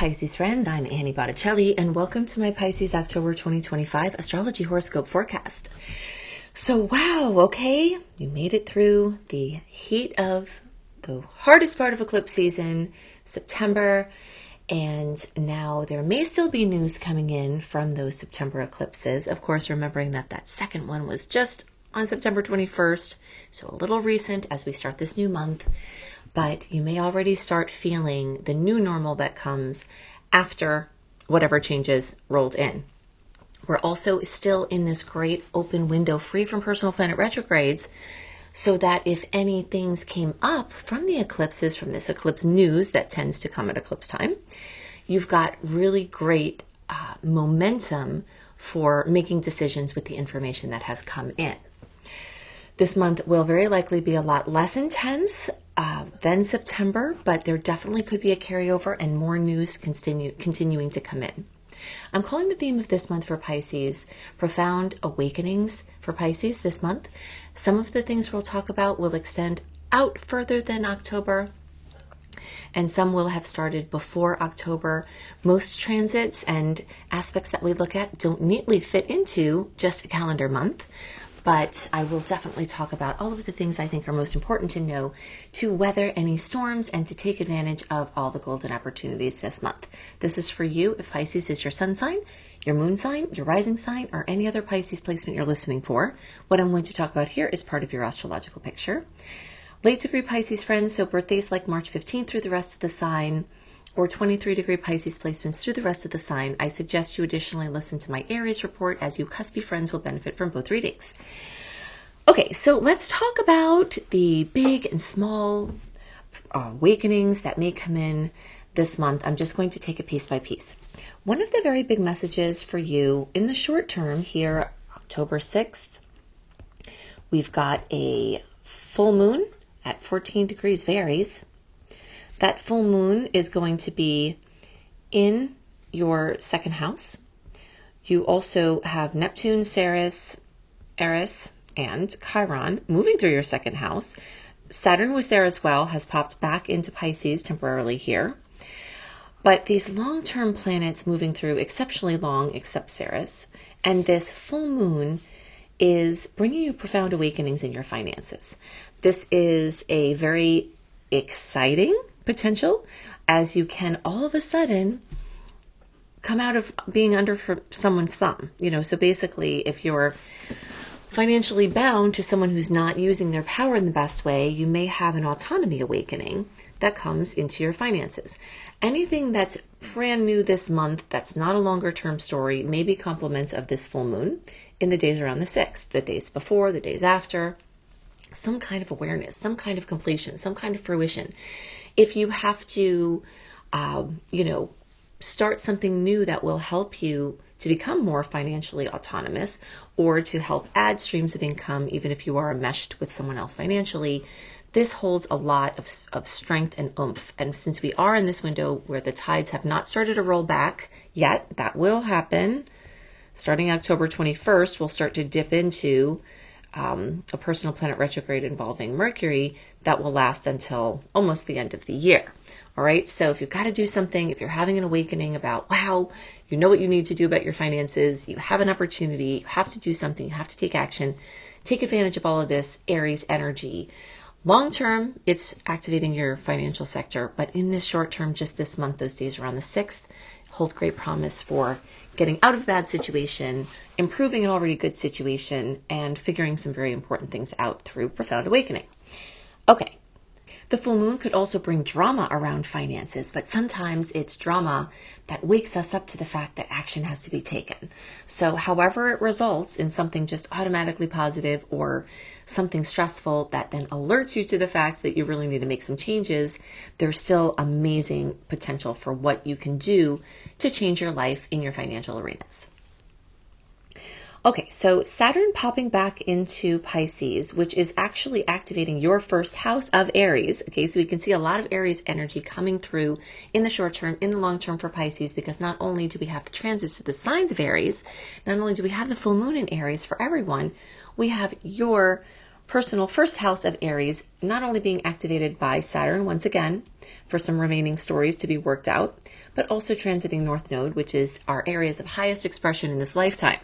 Pisces friends, I'm Annie Botticelli, and welcome to my Pisces October 2025 Astrology Horoscope Forecast. So wow, okay, you made it through the heat of the hardest part of eclipse season, September, and now there may still be news coming in from those September eclipses. Of course, remembering that that second one was just on September 21st, so a little recent as we start this new month. But you may already start feeling the new normal that comes after whatever changes rolled in. We're also still in this great open window free from personal planet retrogrades, so that if any things came up from the eclipses, from this eclipse news that tends to come at eclipse time, you've got really great momentum for making decisions with the information that has come in. This month will very likely be a lot less intense than September, but there definitely could be a carryover and more news continuing to come in. I'm calling the theme of this month for Pisces Profound Awakenings for Pisces this month. Some of the things we'll talk about will extend out further than October, and some will have started before October. Most transits and aspects that we look at don't neatly fit into just a calendar month. But I will definitely talk about all of the things I think are most important to know to weather any storms and to take advantage of all the golden opportunities this month. This is for you if Pisces is your sun sign, your moon sign, your rising sign, or any other Pisces placement you're listening for. What I'm going to talk about here is part of your astrological picture. Late degree Pisces friends, so birthdays like March 15th through the rest of the sign, or 23 degree Pisces placements through the rest of the sign, I suggest you additionally listen to my Aries report, as you cuspy friends will benefit from both readings. Okay, so let's talk about the big and small awakenings that may come in this month. I'm just going to take it piece by piece. One of the very big messages for you in the short term here, October 6th, we've got a full moon at 14 degrees Aries. That full moon is going to be in your second house. You also have Neptune, Ceres, Eris, and Chiron moving through your second house. Saturn was there as well, has popped back into Pisces temporarily here. But these long-term planets moving through exceptionally long, except Ceres, and this full moon is bringing you profound awakenings in your finances. This is a very exciting potential, as you can all of a sudden come out of being under someone's thumb. So basically, if you're financially bound to someone who's not using their power in the best way, you may have an autonomy awakening that comes into your finances. Anything that's brand new this month, that's not a longer term story, may be complements of this full moon in the days around the 6th, the days before, the days after. Some kind of awareness, some kind of completion, some kind of fruition. If you have to, start something new that will help you to become more financially autonomous, or to help add streams of income, even if you are enmeshed with someone else financially, this holds a lot of strength and oomph. And since we are in this window where the tides have not started to roll back yet, that will happen. Starting October 21st, we'll start to dip into a personal planet retrograde involving Mercury that will last until almost the end of the year. All right. So if you've got to do something, if you're having an awakening about, wow, you know what you need to do about your finances, you have an opportunity, you have to do something, you have to take action, take advantage of all of this Aries energy. Long term, it's activating your financial sector. But in this short term, just this month, those days around the 6th, hold great promise for getting out of a bad situation, improving an already good situation, and figuring some very important things out through profound awakening. Okay, the full moon could also bring drama around finances, but sometimes it's drama that wakes us up to the fact that action has to be taken. So however it results in something just automatically positive or something stressful that then alerts you to the fact that you really need to make some changes, there's still amazing potential for what you can do to change your life in your financial arenas. Okay, so Saturn popping back into Pisces, which is actually activating your first house of Aries. Okay, so we can see a lot of Aries energy coming through in the short term, in the long term for Pisces, because not only do we have the transits to the signs of Aries, not only do we have the full moon in Aries for everyone, we have your personal first house of Aries not only being activated by Saturn once again for some remaining stories to be worked out, but also transiting North Node, which is our areas of highest expression in this lifetime.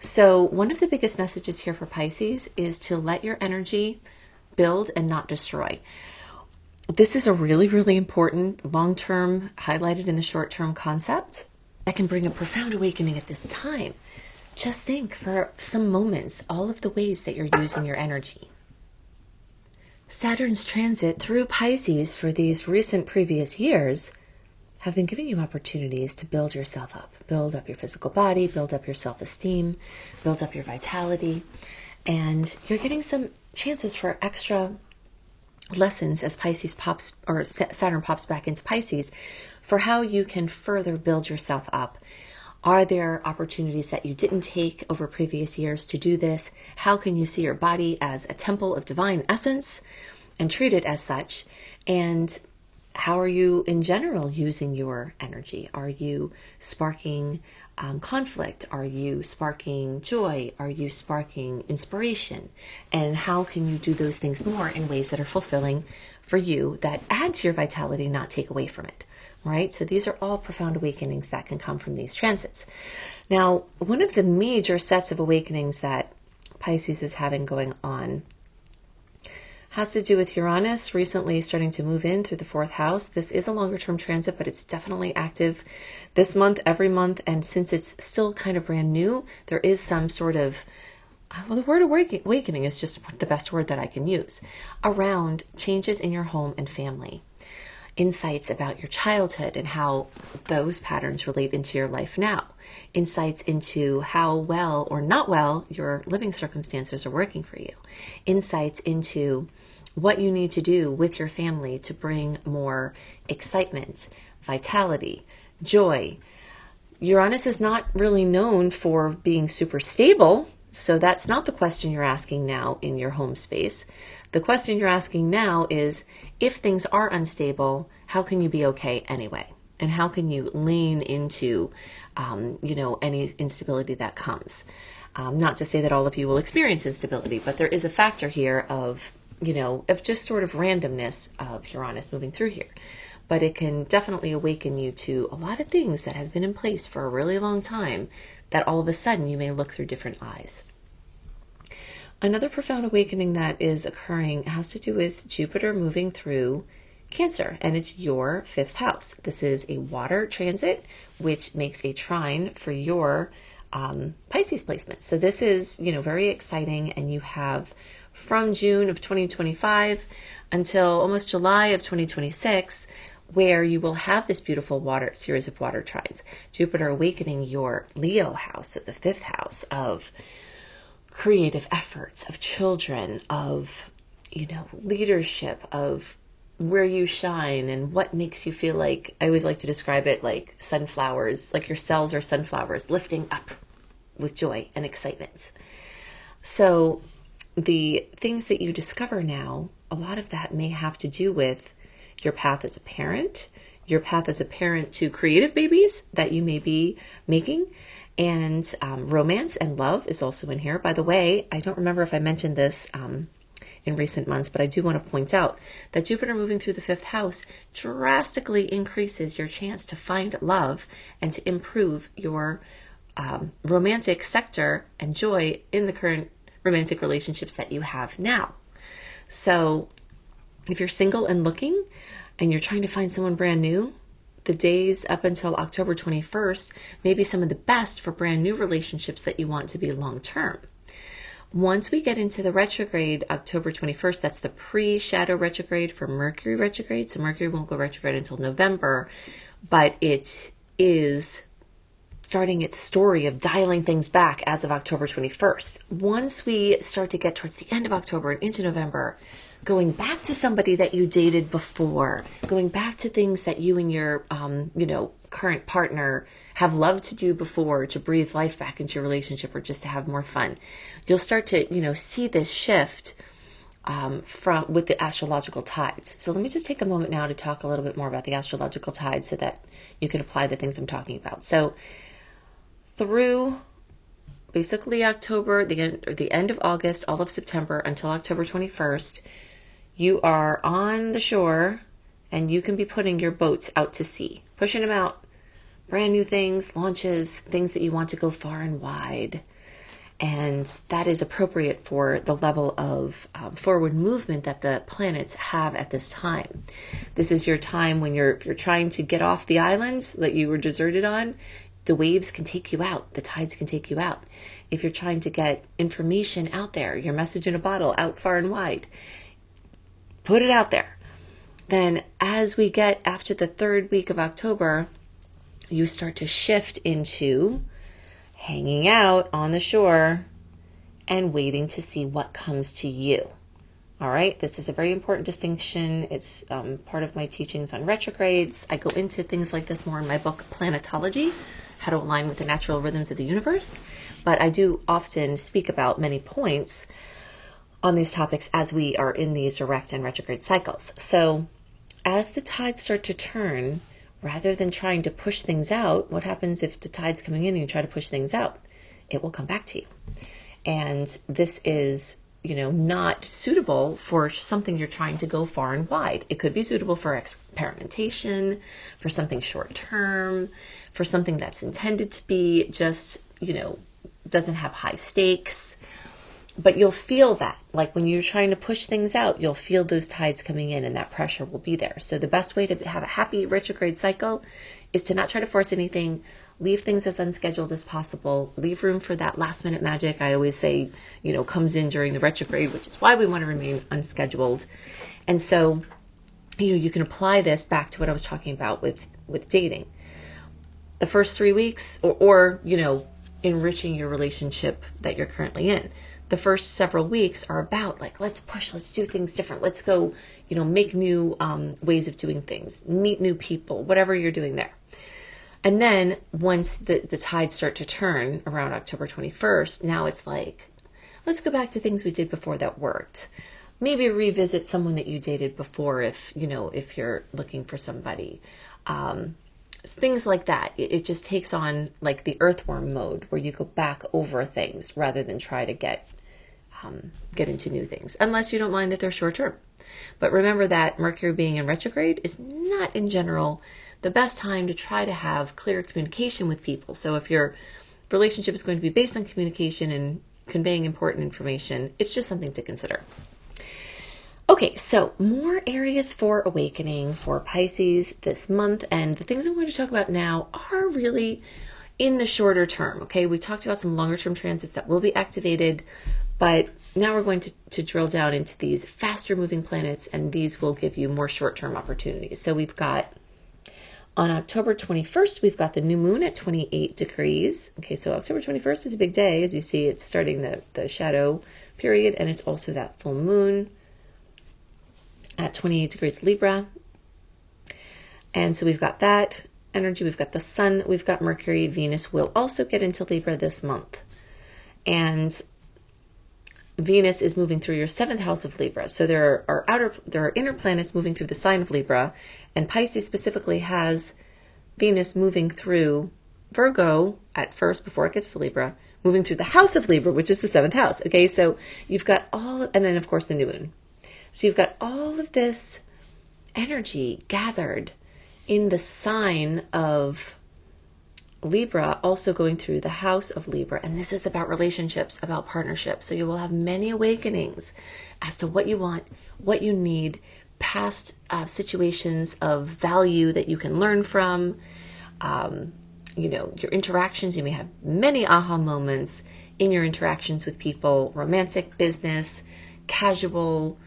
So one of the biggest messages here for Pisces is to let your energy build and not destroy. This is a really, really important long-term, highlighted in the short-term concept that can bring a profound awakening at this time. Just think for some moments, all of the ways that you're using your energy. Saturn's transit through Pisces for these recent previous years have been giving you opportunities to build yourself up, build up your physical body, build up your self-esteem, build up your vitality, and you're getting some chances for extra lessons as Pisces pops, or Saturn pops back into Pisces, for how you can further build yourself up. Are there opportunities that you didn't take over previous years to do this? How can you see your body as a temple of divine essence and treat it as such? And how are you in general using your energy? Are you sparking conflict? Are you sparking joy? Are you sparking inspiration? And how can you do those things more in ways that are fulfilling for you, that add to your vitality, not take away from it, right? So these are all profound awakenings that can come from these transits. Now, one of the major sets of awakenings that Pisces is having going on has to do with Uranus recently starting to move in through the 4th house. This is a longer term transit, but it's definitely active this month, every month. And since it's still kind of brand new, there is some sort of, well, the word awakening is just the best word that I can use, around changes in your home and family. Insights about your childhood and how those patterns relate into your life now. Insights into how well or not well your living circumstances are working for you. Insights into what you need to do with your family to bring more excitement, vitality, joy. Uranus is not really known for being super stable, so that's not the question you're asking now in your home space. The question you're asking now is, if things are unstable, how can you be okay anyway? And how can you lean into, any instability that comes? Not to say that all of you will experience instability, but there is a factor here of just sort of randomness of Uranus moving through here. But it can definitely awaken you to a lot of things that have been in place for a really long time that all of a sudden you may look through different eyes. Another profound awakening that is occurring has to do with Jupiter moving through Cancer, and it's your 5th house. This is a water transit, which makes a trine for your Pisces placement. So this is, very exciting, and you have from June of 2025 until almost July of 2026, where you will have this beautiful series of water trines. Jupiter awakening your Leo house, at the 5th house, of creative efforts, of children, of, leadership, of where you shine and what makes you feel like, I always like to describe it like sunflowers, like your cells are sunflowers lifting up with joy and excitement. So the things that you discover now, a lot of that may have to do with your path as a parent, to creative babies that you may be making, and romance and love is also in here. By the way, I don't remember if I mentioned this in recent months, but I do want to point out that Jupiter moving through the 5th house drastically increases your chance to find love and to improve your romantic sector and joy in the current romantic relationships that you have now. So if you're single and looking and you're trying to find someone brand new, the days up until October 21st may be some of the best for brand new relationships that you want to be long-term. Once we get into the retrograde, October 21st, that's the pre-shadow retrograde for Mercury retrograde. So Mercury won't go retrograde until November, but it is starting its story of dialing things back as of October 21st. Once we start to get towards the end of October and into November, going back to somebody that you dated before, going back to things that you and your, current partner have loved to do before, to breathe life back into your relationship or just to have more fun. You'll start to, see this shift with the astrological tides. So let me just take a moment now to talk a little bit more about the astrological tides so that you can apply the things I'm talking about. So through basically October, the end of August, all of September until October 21st, you are on the shore and you can be putting your boats out to sea, pushing them out, brand new things, launches, things that you want to go far and wide. And that is appropriate for the level of forward movement that the planets have at this time. This is your time when if you're trying to get off the islands that you were deserted on, the waves can take you out, the tides can take you out. If you're trying to get information out there, your message in a bottle out far and wide, put it out there. Then as we get after the third week of October, you start to shift into hanging out on the shore and waiting to see what comes to you. All right, this is a very important distinction. It's part of my teachings on retrogrades. I go into things like this more in my book, Planetology, How to Align with the Natural Rhythms of the Universe. But I do often speak about many points on these topics as we are in these direct and retrograde cycles. So as the tides start to turn, rather than trying to push things out, what happens if the tide's coming in and you try to push things out? It will come back to you. And this is, not suitable for something you're trying to go far and wide. It could be suitable for experimentation, for something short term, for something that's intended to be just, doesn't have high stakes. But you'll feel that, like when you're trying to push things out, you'll feel those tides coming in and that pressure will be there. So the best way to have a happy retrograde cycle is to not try to force anything, leave things as unscheduled as possible, leave room for that last minute magic. I always say, comes in during the retrograde, which is why we want to remain unscheduled. And so, you can apply this back to what I was talking about with dating. The first 3 weeks or enriching your relationship that you're currently in. The first several weeks are about let's push, let's do things different. Let's go, make new ways of doing things, meet new people, whatever you're doing there. And then once the tides start to turn around October 21st, now it's let's go back to things we did before that worked. Maybe revisit someone that you dated before if you're looking for somebody. Things like that. It just takes on the earthworm mode where you go back over things rather than try to get into new things, unless you don't mind that they're short term. But remember that Mercury being in retrograde is not in general the best time to try to have clear communication with people. So if your relationship is going to be based on communication and conveying important information, it's just something to consider. Okay, so more areas for awakening for Pisces this month, and the things I'm going to talk about now are really in the shorter term. Okay, we talked about some longer term transits that will be activated, but now we're going to drill down into these faster moving planets, and these will give you more short term opportunities. So we've got on October 21st, we've got the new moon at 28 degrees. Okay, so October 21st is a big day. As you see, it's starting the shadow period, and it's also that full moon at 28 degrees Libra. And so we've got that energy, we've got the sun, we've got Mercury. Venus will also get into Libra this month. And Venus is moving through your 7th house of Libra. So there are inner planets moving through the sign of Libra, and Pisces specifically has Venus moving through Virgo at first before it gets to Libra, moving through the house of Libra, which is the 7th house. Okay, so you've got and then of course the new moon. So you've got all of this energy gathered in the sign of Libra, also going through the house of Libra. And this is about relationships, about partnerships. So you will have many awakenings as to what you want, what you need, past situations of value that you can learn from, your interactions. You may have many aha moments in your interactions with people, romantic, business, casual,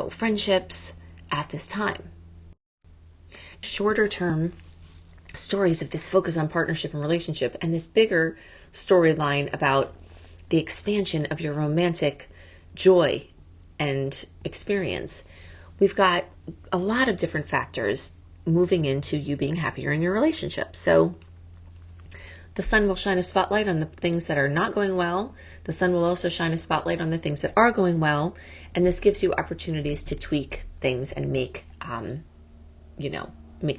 friendships at this time. Shorter term stories of this focus on partnership and relationship, and this bigger storyline about the expansion of your romantic joy and experience. We've got a lot of different factors moving into you being happier in your relationship. So the sun will shine a spotlight on the things that are not going well. The sun will also shine a spotlight on the things that are going well. And this gives you opportunities to tweak things and make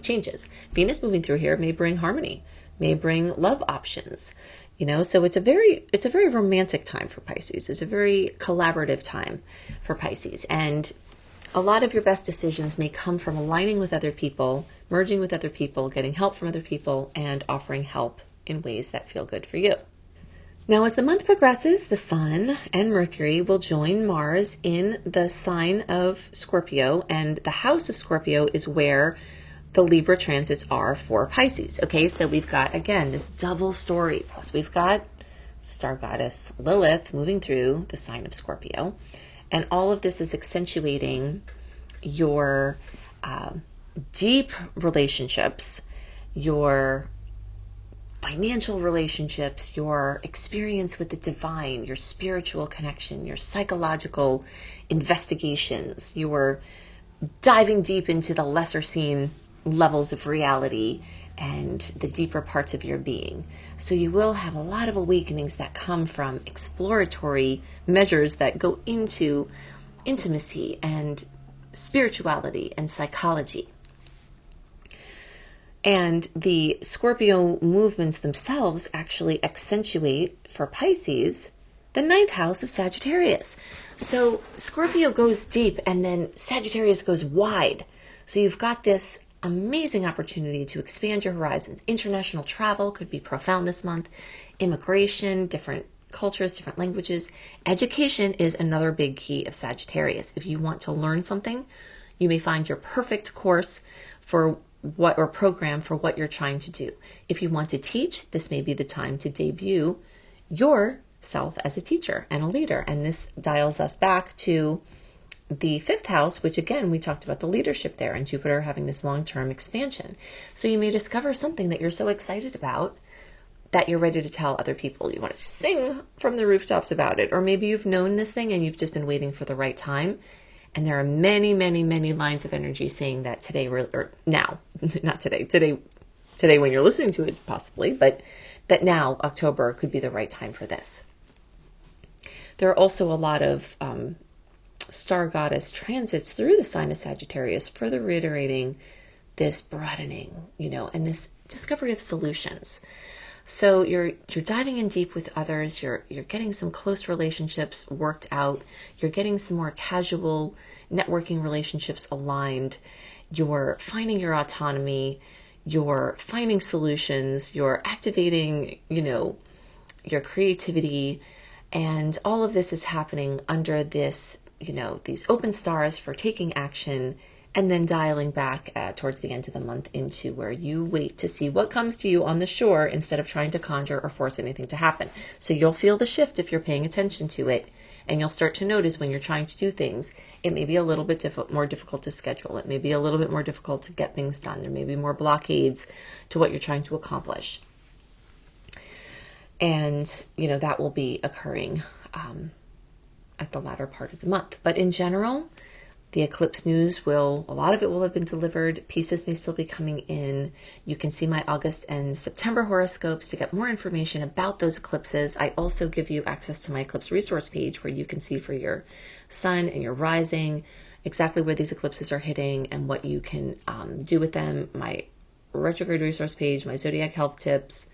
changes. Venus moving through here may bring harmony, may bring love options, so it's a very romantic time for Pisces. It's a very collaborative time for Pisces. And A lot of your best decisions may come from aligning with other people, merging with other people, getting help from other people, and offering help in ways that feel good for you. Now, as the month progresses, the Sun and Mercury will join Mars in the sign of Scorpio, and the house of Scorpio is where the Libra transits are for Pisces. Okay, so we've got, again, this double story. Plus, we've got star goddess Lilith moving through the sign of Scorpio. And all of this is accentuating your deep relationships, your financial relationships, your experience with the divine, your spiritual connection, your psychological investigations, your diving deep into the lesser seen levels of reality and the deeper parts of your being. So you will have a lot of awakenings that come from exploratory measures that go into intimacy and spirituality and psychology. And the Scorpio movements themselves actually accentuate, for Pisces, the ninth house of Sagittarius. So Scorpio goes deep and then Sagittarius goes wide. So you've got this amazing opportunity to expand your horizons. International travel could be profound this month. Immigration, different cultures, different languages. Education is another big key of Sagittarius. If you want to learn something, you may find your perfect course for what, or program for what you're trying to do. If you want to teach, this may be the time to debut yourself as a teacher and a leader. And this dials us back to the fifth house, which again, we talked about the leadership there and Jupiter having this long-term expansion. So you may discover something that you're so excited about that you're ready to tell other people. You want to sing from the rooftops about it. Or maybe you've known this thing and you've just been waiting for the right time. And there are many, many, many lines of energy saying that today, or now, not today, today when you're listening to it possibly, but that now, October, could be the right time for this. There are also a lot of star goddess transits through the sign of Sagittarius, further reiterating this broadening, and this discovery of solutions. So you're diving in deep with others. You're getting some close relationships worked out. You're getting some more casual networking relationships aligned. You're finding your autonomy. You're finding solutions. You're activating, your creativity. And all of this is happening under this, these open stars for taking action, and then dialing back towards the end of the month into where you wait to see what comes to you on the shore instead of trying to conjure or force anything to happen. So you'll feel the shift if you're paying attention to it, and you'll start to notice when you're trying to do things, it may be a little bit more difficult to schedule. It may be a little bit more difficult to get things done. There may be more blockades to what you're trying to accomplish. And, that will be occurring at the latter part of the month. But in general, the eclipse news a lot of it will have been delivered. Pieces may still be coming in. You can see my August and September horoscopes to get more information about those eclipses. I also give you access to my eclipse resource page where you can see for your sun and your rising exactly where these eclipses are hitting and what you can do with them. My retrograde resource page, my zodiac health tips,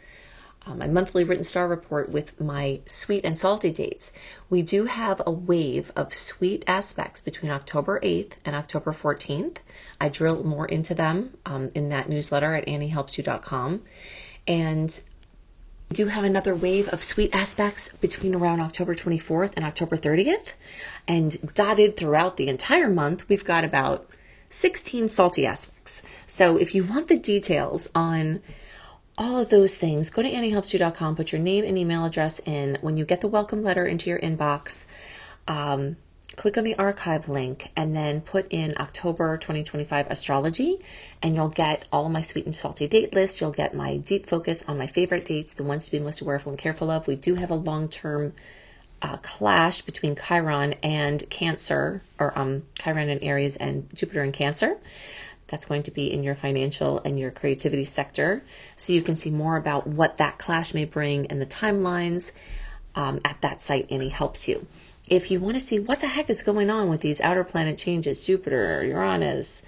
my monthly written star report with my sweet and salty dates. We do have a wave of sweet aspects between October 8th and October 14th. I drill more into them in that newsletter at anniehelpsyou.com. And we do have another wave of sweet aspects between around October 24th and October 30th. And dotted throughout the entire month, we've got about 16 salty aspects. So if you want the details on all of those things, go to anniehelpsyou.com, put your name and email address in. When you get the welcome letter into your inbox, click on the archive link and then put in October 2025 astrology, and you'll get all of my sweet and salty date list. You'll get my deep focus on my favorite dates, the ones to be most aware of and careful of. We do have a long-term clash between Chiron and Cancer, or Chiron and Aries and Jupiter and Cancer. That's going to be in your financial and your creativity sector. So you can see more about what that clash may bring and the timelines at that site, Annie Helps You. If you want to see what the heck is going on with these outer planet changes, Jupiter, Uranus,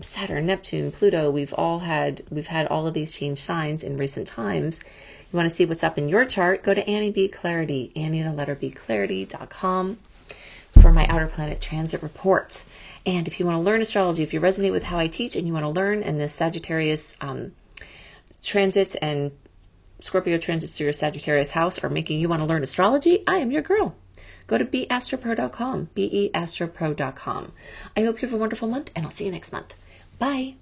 Saturn, Neptune, Pluto, we've had all of these change signs in recent times. You want to see what's up in your chart, go to Annie B Clarity, Annie the letter B Clarity.com. for my outer planet transit reports. And if you want to learn astrology, if you resonate with how I teach and you want to learn, and this Sagittarius transits and Scorpio transits through your Sagittarius house are making you want to learn astrology, I am your girl. Go to beastropro.com, beastropro.com. I hope you have a wonderful month, and I'll see you next month. Bye.